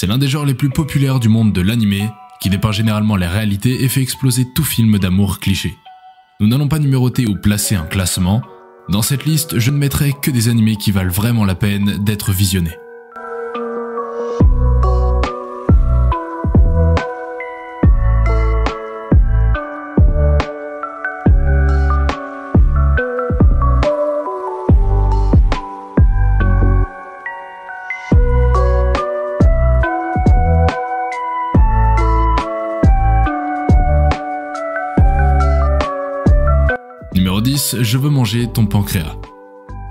C'est l'un des genres les plus populaires du monde de l'anime, qui dépeint généralement les réalités et fait exploser tout film d'amour cliché. Nous n'allons pas numéroter ou placer un classement. Dans cette liste, je ne mettrai que des animés qui valent vraiment la peine d'être visionnés. Numéro 10, je veux manger ton pancréas.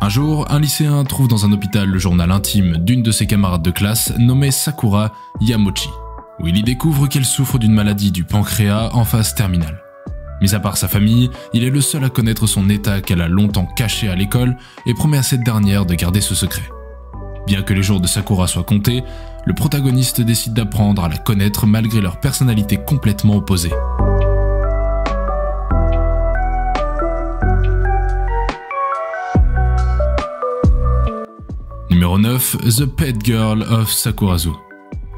Un jour, un lycéen trouve dans un hôpital le journal intime d'une de ses camarades de classe nommée Sakura Yamochi, où il y découvre qu'elle souffre d'une maladie du pancréas en phase terminale. Mis à part sa famille, il est le seul à connaître son état qu'elle a longtemps caché à l'école et promet à cette dernière de garder ce secret. Bien que les jours de Sakura soient comptés, le protagoniste décide d'apprendre à la connaître malgré leur personnalité complètement opposée. Numéro 9, The Pet Girl of Sakurazu.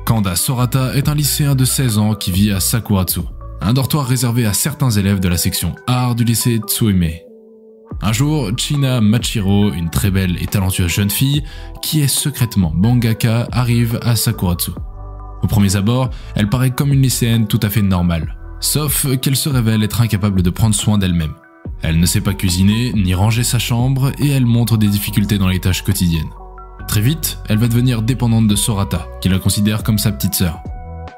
Kanda Sorata est un lycéen de 16 ans qui vit à Sakuratsu, un dortoir réservé à certains élèves de la section art du lycée Tsuhime. Un jour, China Machiro, une très belle et talentueuse jeune fille qui est secrètement mangaka, arrive à Sakuratsu. Au premier abord, elle paraît comme une lycéenne tout à fait normale, sauf qu'elle se révèle être incapable de prendre soin d'elle-même. Elle ne sait pas cuisiner ni ranger sa chambre et elle montre des difficultés dans les tâches quotidiennes. Très vite, elle va devenir dépendante de Sorata, qui la considère comme sa petite sœur.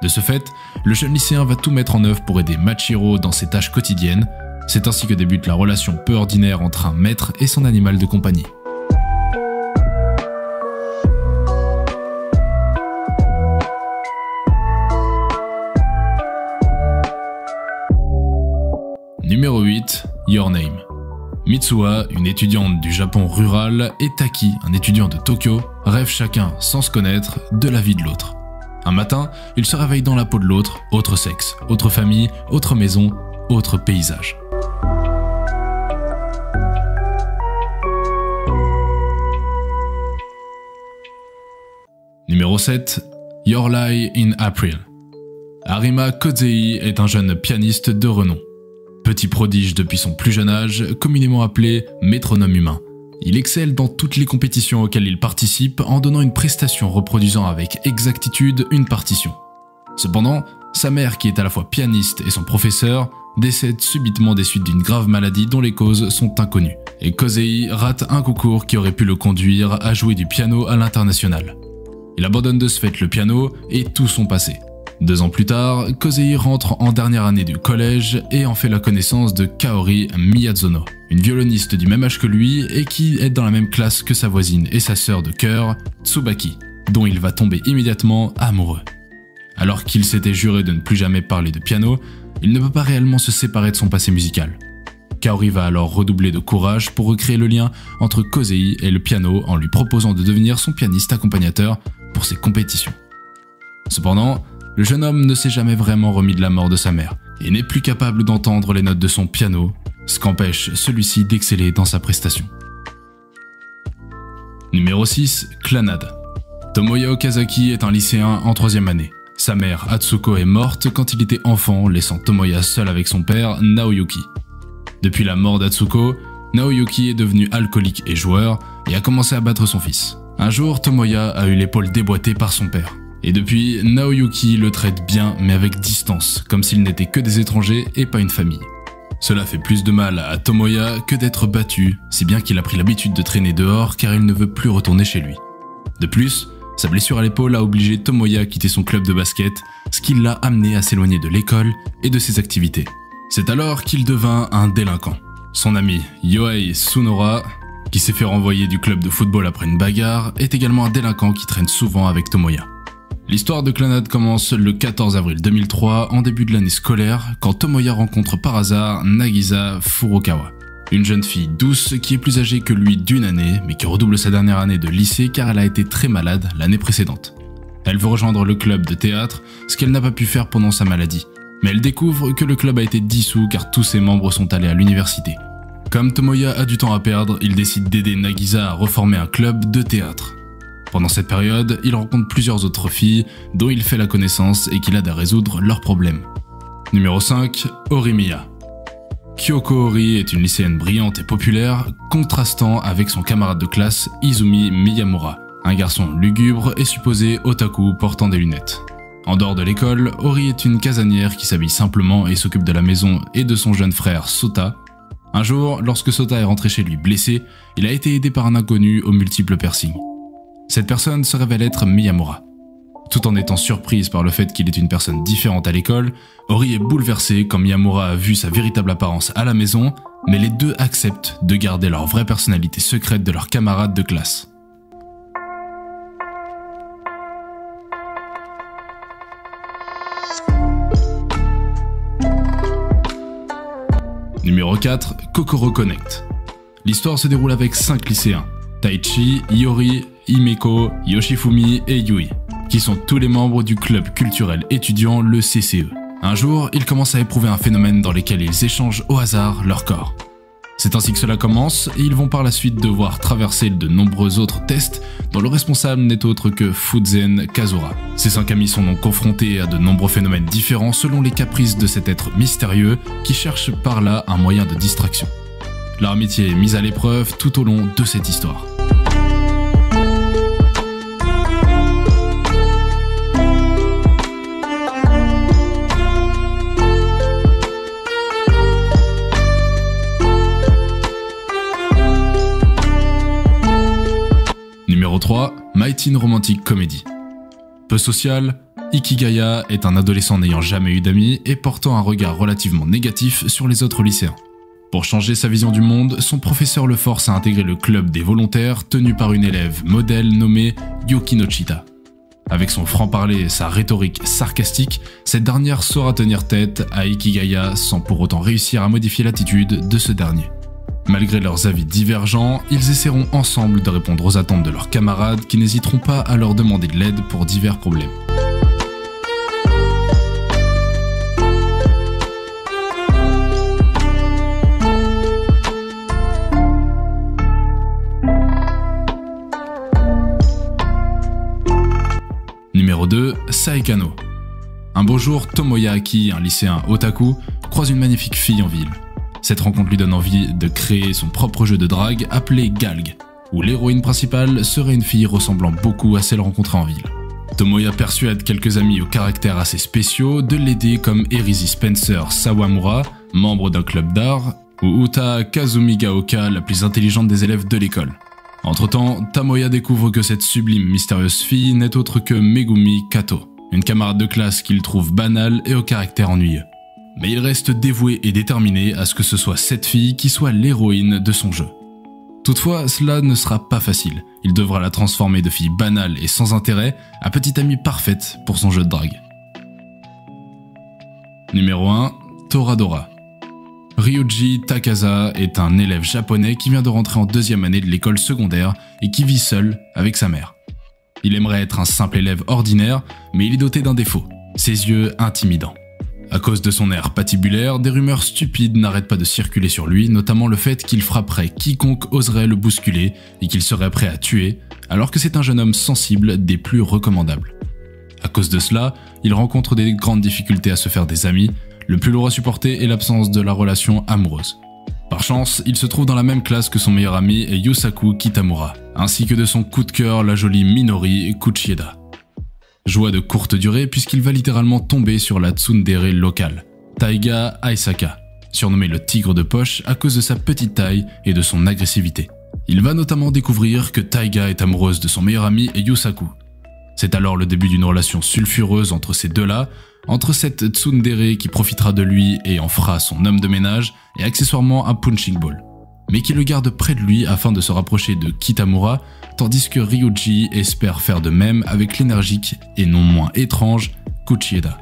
De ce fait, le jeune lycéen va tout mettre en œuvre pour aider Machiro dans ses tâches quotidiennes. C'est ainsi que débute la relation peu ordinaire entre un maître et son animal de compagnie. Numéro 8, Your Name. Mitsuha, une étudiante du Japon rural, et Taki, un étudiant de Tokyo, rêvent chacun, sans se connaître, de la vie de l'autre. Un matin, ils se réveillent dans la peau de l'autre, autre sexe, autre famille, autre maison, autre paysage. Numéro 7, Your Lie in April. Arima Kozei est un jeune pianiste de renom. Petit prodige depuis son plus jeune âge, communément appelé métronome humain. Il excelle dans toutes les compétitions auxquelles il participe en donnant une prestation reproduisant avec exactitude une partition. Cependant, sa mère, qui est à la fois pianiste et son professeur, décède subitement des suites d'une grave maladie dont les causes sont inconnues, et Kozei rate un concours qui aurait pu le conduire à jouer du piano à l'international. Il abandonne de ce fait le piano et tout son passé. 2 ans plus tard, Kozei rentre en dernière année du collège et en fait la connaissance de Kaori Miyazono, une violoniste du même âge que lui et qui est dans la même classe que sa voisine et sa sœur de cœur, Tsubaki, dont il va tomber immédiatement amoureux. Alors qu'il s'était juré de ne plus jamais parler de piano, il ne peut pas réellement se séparer de son passé musical. Kaori va alors redoubler de courage pour recréer le lien entre Kozei et le piano en lui proposant de devenir son pianiste accompagnateur pour ses compétitions. Cependant, le jeune homme ne s'est jamais vraiment remis de la mort de sa mère et n'est plus capable d'entendre les notes de son piano, ce qu'empêche celui-ci d'exceller dans sa prestation. Numéro 6, Clannad. Tomoya Okazaki est un lycéen en 3e année. Sa mère, Atsuko, est morte quand il était enfant, laissant Tomoya seul avec son père, Naoyuki. Depuis la mort d'Atsuko, Naoyuki est devenu alcoolique et joueur et a commencé à battre son fils. Un jour, Tomoya a eu l'épaule déboîtée par son père. Et depuis, Naoyuki le traite bien mais avec distance, comme s'ils n'étaient que des étrangers et pas une famille. Cela fait plus de mal à Tomoya que d'être battu, si bien qu'il a pris l'habitude de traîner dehors car il ne veut plus retourner chez lui. De plus, sa blessure à l'épaule a obligé Tomoya à quitter son club de basket, ce qui l'a amené à s'éloigner de l'école et de ses activités. C'est alors qu'il devint un délinquant. Son ami Yohei Tsunora, qui s'est fait renvoyer du club de football après une bagarre, est également un délinquant qui traîne souvent avec Tomoya. L'histoire de Clannad commence le 14 avril 2003, en début de l'année scolaire, quand Tomoya rencontre par hasard Nagisa Furukawa, une jeune fille douce qui est plus âgée que lui d'1 année, mais qui redouble sa dernière année de lycée car elle a été très malade l'année précédente. Elle veut rejoindre le club de théâtre, ce qu'elle n'a pas pu faire pendant sa maladie, mais elle découvre que le club a été dissous car tous ses membres sont allés à l'université. Comme Tomoya a du temps à perdre, il décide d'aider Nagisa à reformer un club de théâtre. Pendant cette période, il rencontre plusieurs autres filles dont il fait la connaissance et qu'il aide à résoudre leurs problèmes. Numéro 5, Horimiya. Kyoko Ori est une lycéenne brillante et populaire, contrastant avec son camarade de classe Izumi Miyamura, un garçon lugubre et supposé otaku portant des lunettes. En dehors de l'école, Ori est une casanière qui s'habille simplement et s'occupe de la maison et de son jeune frère Sota. Un jour, lorsque Sota est rentré chez lui blessé, il a été aidé par un inconnu aux multiples piercings. Cette personne se révèle être Miyamura. Tout en étant surprise par le fait qu'il est une personne différente à l'école, Ori est bouleversée quand Miyamura a vu sa véritable apparence à la maison, mais les deux acceptent de garder leur vraie personnalité secrète de leurs camarades de classe. Numéro 4, Kokoro Connect. L'histoire se déroule avec 5 lycéens, Taichi, Iori, Himeko, Yoshifumi et Yui, qui sont tous les membres du club culturel étudiant, le CCE. Un jour, ils commencent à éprouver un phénomène dans lequel ils échangent au hasard leur corps. C'est ainsi que cela commence, et ils vont par la suite devoir traverser de nombreux autres tests dont le responsable n'est autre que Fuzen Kazura. Ces 5 amis sont donc confrontés à de nombreux phénomènes différents selon les caprices de cet être mystérieux qui cherche par là un moyen de distraction. Leur amitié est mise à l'épreuve tout au long de cette histoire. Numéro 3, My Teen Romantic Comedy. Peu social, Ikigaya est un adolescent n'ayant jamais eu d'amis et portant un regard relativement négatif sur les autres lycéens. Pour changer sa vision du monde, son professeur le force à intégrer le club des volontaires tenu par une élève modèle nommée Yukinochita. Avec son franc-parler et sa rhétorique sarcastique, cette dernière saura tenir tête à Ikigaya sans pour autant réussir à modifier l'attitude de ce dernier. Malgré leurs avis divergents, ils essaieront ensemble de répondre aux attentes de leurs camarades qui n'hésiteront pas à leur demander de l'aide pour divers problèmes. Numéro 2, Saekano. Un beau jour, Tomoyaki, un lycéen otaku, croise une magnifique fille en ville. Cette rencontre lui donne envie de créer son propre jeu de drague appelé Galg, où l'héroïne principale serait une fille ressemblant beaucoup à celle rencontrée en ville. Tomoya persuade quelques amis au caractère assez spéciaux de l'aider comme Erizi Spencer Sawamura, membre d'un club d'art, ou Uta Kazumigaoka, la plus intelligente des élèves de l'école. Entre-temps, Tomoya découvre que cette sublime mystérieuse fille n'est autre que Megumi Kato, une camarade de classe qu'il trouve banale et au caractère ennuyeux. Mais il reste dévoué et déterminé à ce que ce soit cette fille qui soit l'héroïne de son jeu. Toutefois, cela ne sera pas facile. Il devra la transformer de fille banale et sans intérêt à petite amie parfaite pour son jeu de drague. Numéro 1, Toradora. Ryuji Takasa est un élève japonais qui vient de rentrer en 2e année de l'école secondaire et qui vit seul avec sa mère. Il aimerait être un simple élève ordinaire, mais il est doté d'un défaut, ses yeux intimidants. À cause de son air patibulaire, des rumeurs stupides n'arrêtent pas de circuler sur lui, notamment le fait qu'il frapperait quiconque oserait le bousculer et qu'il serait prêt à tuer, alors que c'est un jeune homme sensible des plus recommandables. À cause de cela, il rencontre des grandes difficultés à se faire des amis, le plus lourd à supporter est l'absence de la relation amoureuse. Par chance, il se trouve dans la même classe que son meilleur ami Yusaku Kitamura, ainsi que de son coup de cœur, la jolie Minori Kuchieda. Joie de courte durée puisqu'il va littéralement tomber sur la tsundere locale, Taiga Aisaka, surnommé le tigre de poche à cause de sa petite taille et de son agressivité. Il va notamment découvrir que Taiga est amoureuse de son meilleur ami Yusaku. C'est alors le début d'une relation sulfureuse entre ces deux-là, entre cette tsundere qui profitera de lui et en fera son homme de ménage et accessoirement un punching ball, mais qui le garde près de lui afin de se rapprocher de Kitamura, tandis que Ryuji espère faire de même avec l'énergique et non moins étrange Kuchieda.